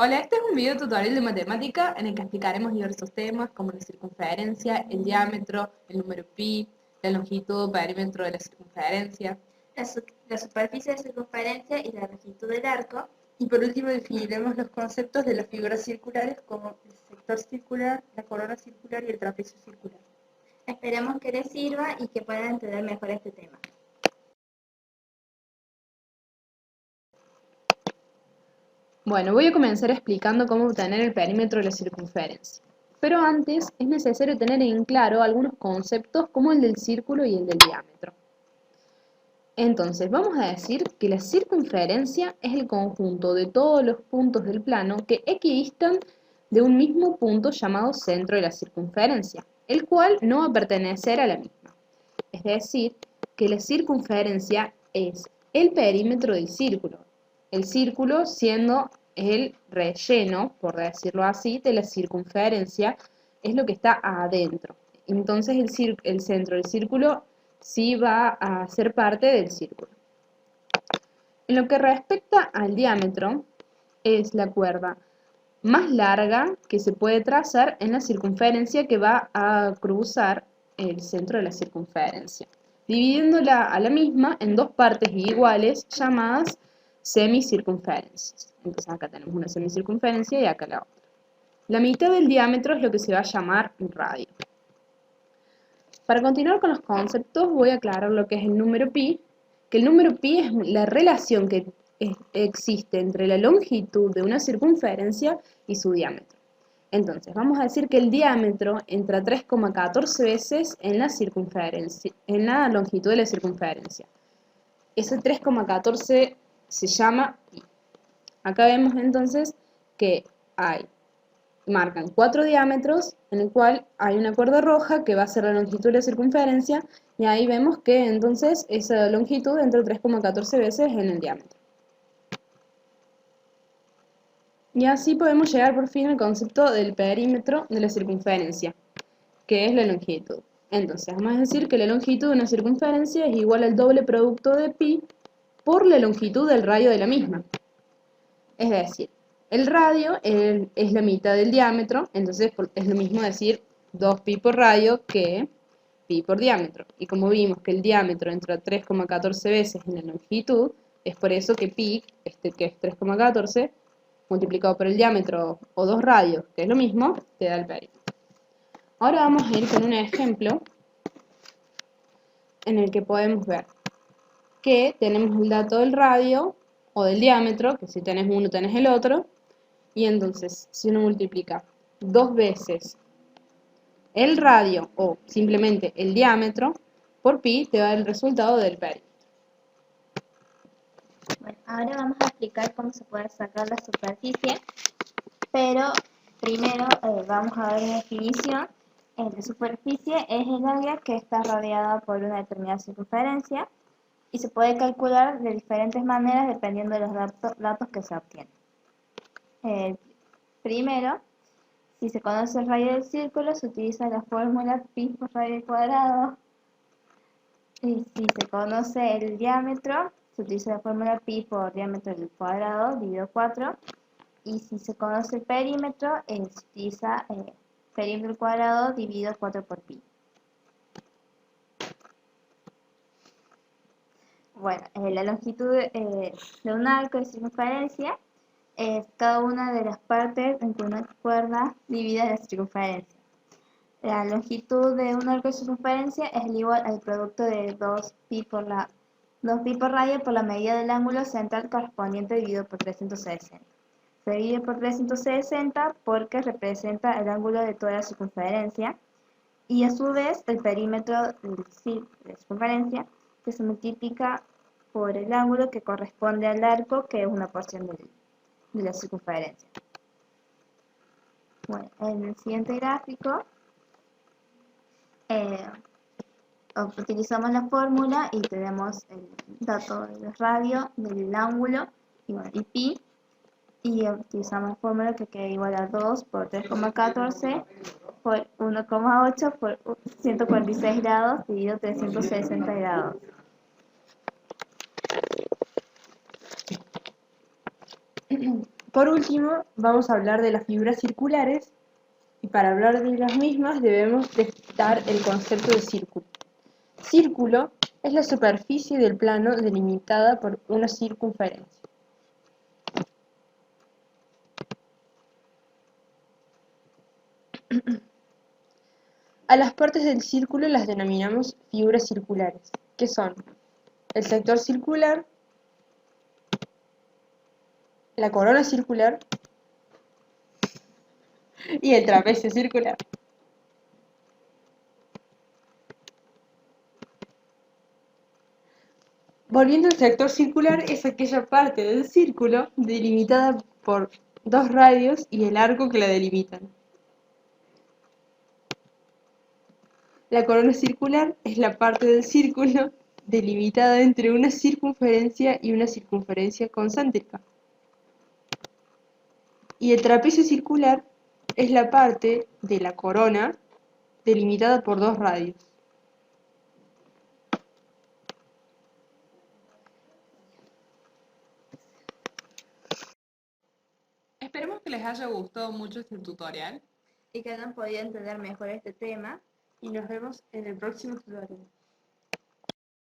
Hola, este es un video tutorial de matemática en el que explicaremos diversos temas como la circunferencia, el diámetro, el número pi, la longitud, perímetro de la circunferencia. La superficie de circunferencia y la longitud del arco. Y por último definiremos los conceptos de las figuras circulares como el sector circular, la corona circular y el trapecio circular. Esperemos que les sirva y que puedan entender mejor este tema. Bueno, voy a comenzar explicando cómo obtener el perímetro de la circunferencia. Pero antes es necesario tener en claro algunos conceptos como el del círculo y el del diámetro. Entonces, vamos a decir que la circunferencia es el conjunto de todos los puntos del plano que equidistan de un mismo punto llamado centro de la circunferencia, el cual no va a pertenecer a la misma. Es decir, que la circunferencia es el perímetro del círculo, el círculo siendo el relleno, por decirlo así, de la circunferencia, es lo que está adentro. Entonces el centro del círculo sí va a ser parte del círculo. En lo que respecta al diámetro, es la cuerda más larga que se puede trazar en la circunferencia que va a cruzar el centro de la circunferencia, dividiéndola a la misma en dos partes iguales llamadas semicircunferencias. Entonces acá tenemos una semicircunferencia y acá la otra. La mitad del diámetro es lo que se va a llamar radio. Para continuar con los conceptos voy a aclarar lo que es el número pi, que el número pi es la relación que existe entre la longitud de una circunferencia y su diámetro. Entonces, vamos a decir que el diámetro entra 3,14 veces en la circunferencia, en la longitud de la circunferencia. Ese 3,14 se llama pi. Acá vemos entonces que marcan 4 diámetros, en el cual hay una cuerda roja que va a ser la longitud de la circunferencia, y ahí vemos que entonces esa longitud entra 3,14 veces en el diámetro. Y así podemos llegar por fin al concepto del perímetro de la circunferencia, que es la longitud. Entonces, vamos a decir que la longitud de una circunferencia es igual al doble producto de pi por la longitud del radio de la misma. Es decir, el radio es la mitad del diámetro, entonces es lo mismo decir 2pi por radio que pi por diámetro. Y como vimos que el diámetro entra 3,14 veces en la longitud, es por eso que pi, que es 3,14, multiplicado por el diámetro o 2 radios, que es lo mismo, te da el perímetro. Ahora vamos a ir con un ejemplo en el que podemos ver que tenemos el dato del radio o del diámetro, que si tenés uno tenés el otro, y entonces si uno multiplica 2 veces el radio o simplemente el diámetro por pi, te da el resultado del perímetro. Bueno, ahora vamos a explicar cómo se puede sacar la superficie, pero primero vamos a ver una definición. La superficie es el área que está rodeada por una determinada circunferencia y se puede calcular de diferentes maneras dependiendo de los datos que se obtienen. Primero, si se conoce el radio del círculo, se utiliza la fórmula pi por radio al cuadrado. Y si se conoce el diámetro, se utiliza la fórmula pi por diámetro al cuadrado dividido 4. Y si se conoce el perímetro, se utiliza perímetro al cuadrado dividido 4 por pi. Bueno, la longitud de un arco de circunferencia es cada una de las partes en que una cuerda divide la circunferencia. La longitud de un arco de circunferencia es igual al producto de 2pi por radio por la medida del ángulo central correspondiente dividido por 360. Se divide por 360 porque representa el ángulo de toda la circunferencia y a su vez el perímetro de la circunferencia, que se multiplica por el ángulo que corresponde al arco, que es una porción de la circunferencia. Bueno, en el siguiente gráfico utilizamos la fórmula y tenemos el dato del radio, del ángulo y pi, y utilizamos la fórmula que queda igual a 2 por 3,14 por 1,8 por 146 grados dividido 360 grados. Por último, vamos a hablar de las figuras circulares y para hablar de las mismas debemos descritar el concepto de círculo. Círculo es la superficie del plano delimitada por una circunferencia. A las partes del círculo las denominamos figuras circulares, que son el sector circular, la corona circular y el trapecio circular. Volviendo al sector circular, es aquella parte del círculo delimitada por dos radios y el arco que la delimitan. La corona circular es la parte del círculo delimitada entre una circunferencia y una circunferencia concéntrica. Y el trapecio circular es la parte de la corona delimitada por dos radios. Esperemos que les haya gustado mucho este tutorial Y que hayan podido entender mejor este tema. y nos vemos en el próximo tutorial.